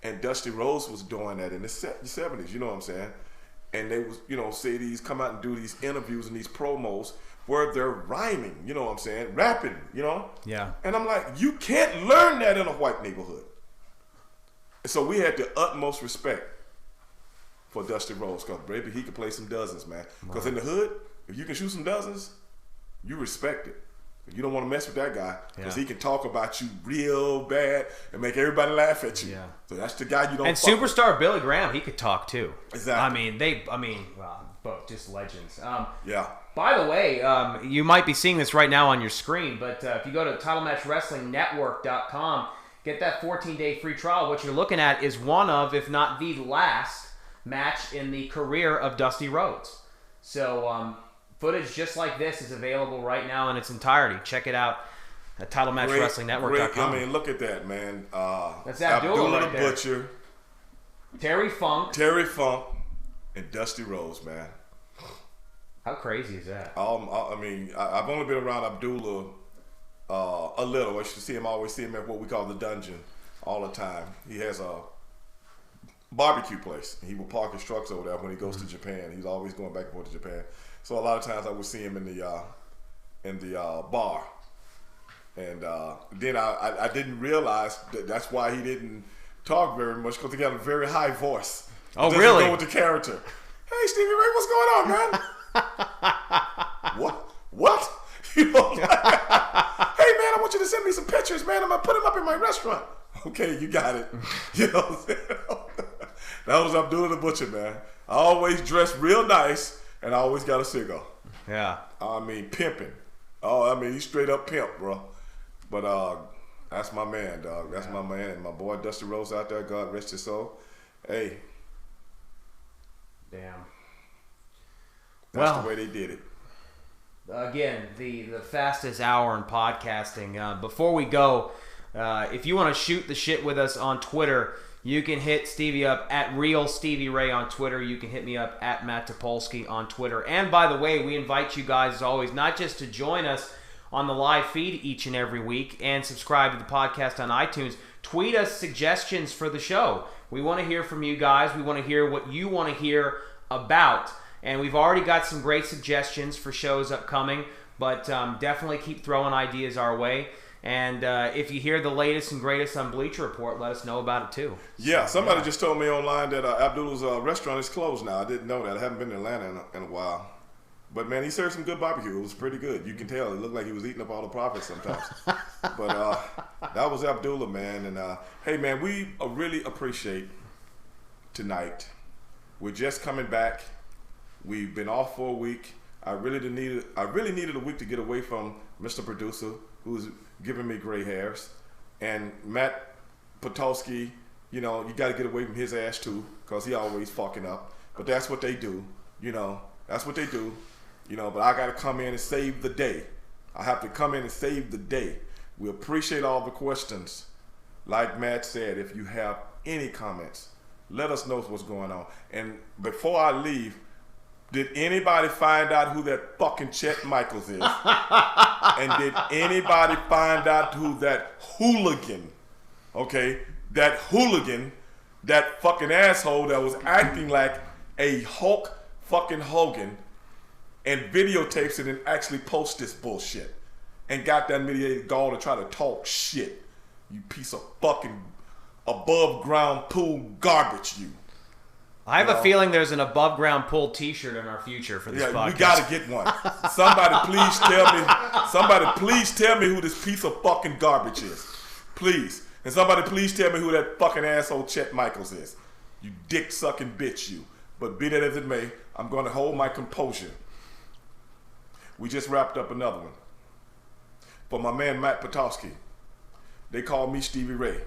And Dusty Rhodes was doing that in the 70s. You know what I'm saying? And they was, you know, say these, come out and do these interviews and these promos where they're rhyming, you know what I'm saying? Rapping, you know? Yeah. And I'm like, you can't learn that in a white neighborhood. And so we had the utmost respect for Dusty Rhodes, because baby, he could play some dozens, man. Because in the hood, if you can shoot some dozens, you respect it. You don't want to mess with that guy because he can talk about you real bad and make everybody laugh at you. Yeah. So that's the guy you don't. And fuck superstar Billy Graham, he could talk too. Exactly. I mean, both just legends. Yeah. By the way, you might be seeing this right now on your screen, but if you go to TitleMatchWrestlingNetwork.com, get that 14-day free trial. What you're looking at is one of, if not the last, match in the career of Dusty Rhodes. So footage just like this is available right now in its entirety. Check it out at TitleMatchWrestlingNetwork.com. I mean, look at that, man. That's Abdullah right the there. Butcher, Terry Funk, and Dusty Rhodes, man. How crazy is that? I mean, I've only been around Abdullah a little. I should always see him at what we call the dungeon all the time. He has a barbecue place. He will park his trucks over there when he goes to Japan. He's always going back and forth to Japan. So a lot of times I would see him in the bar. And then I didn't realize that's why he didn't talk very much, because he got a very high voice. Oh, Doesn't really? go with the character. Hey, Stevie Ray, what's going on, man? What? You know, like, hey, man, I want you to send me some pictures, man. I'm going to put them up in my restaurant. Okay, you got it. You know what I'm saying? That was Abdullah the Butcher, man. I always dress real nice, and I always got a cigar. Yeah. I mean, pimping. Oh, I mean, he's straight up pimp, bro. But that's my man, dog. That's my man. And my boy Dusty Rhodes out there, God rest his soul. Hey. Damn. That's the way they did it. Again, the fastest hour in podcasting. Before we go, if you want to shoot the shit with us on Twitter, you can hit Stevie up at Real Stevie Ray on Twitter. You can hit me up at Matt Topolski on Twitter. And by the way, we invite you guys, as always, not just to join us on the live feed each and every week and subscribe to the podcast on iTunes. Tweet us suggestions for the show. We want to hear from you guys. We want to hear what you want to hear about. And we've already got some great suggestions for shows upcoming, but definitely keep throwing ideas our way. And if you hear the latest and greatest on Bleacher Report, let us know about it too. Yeah, somebody just told me online that Abdullah's restaurant is closed now. I didn't know that. I haven't been to Atlanta in a while. But, man, he served some good barbecue. It was pretty good. You can tell. It looked like he was eating up all the profits sometimes. But that was Abdullah, man. And, hey, man, we really appreciate tonight. We're just coming back. We've been off for a week. I really needed a week to get away from Mr. Producer, who's giving me gray hairs. And Matt Topolski, you know, you got to get away from his ass, too, because he always fucking up. But that's what they do, you know. That's what they do. You know, but I got to come in and save the day. I have to come in and save the day. We appreciate all the questions. Like Matt said, if you have any comments, let us know what's going on. And before I leave, did anybody find out who that fucking Chet Michaels is? And did anybody find out who that hooligan, okay, that hooligan, that fucking asshole that was acting like a Hulk fucking Hogan, and videotapes it and actually post this bullshit and got that mediated gall to try to talk shit? You piece of fucking above ground pool garbage, you. I have a feeling there's an above ground pool t-shirt in our future for this podcast. We gotta get one. Somebody please tell me who this piece of fucking garbage is. Please. And somebody please tell me who that fucking asshole Chet Michaels is. You dick sucking bitch, you. But be that as it may, I'm gonna hold my composure. We just wrapped up another one. For my man Matt Topolski. They call me Stevie Ray.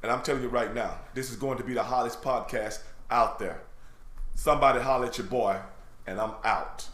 And I'm telling you right now, this is going to be the hottest podcast out there. Somebody holler at your boy, and I'm out.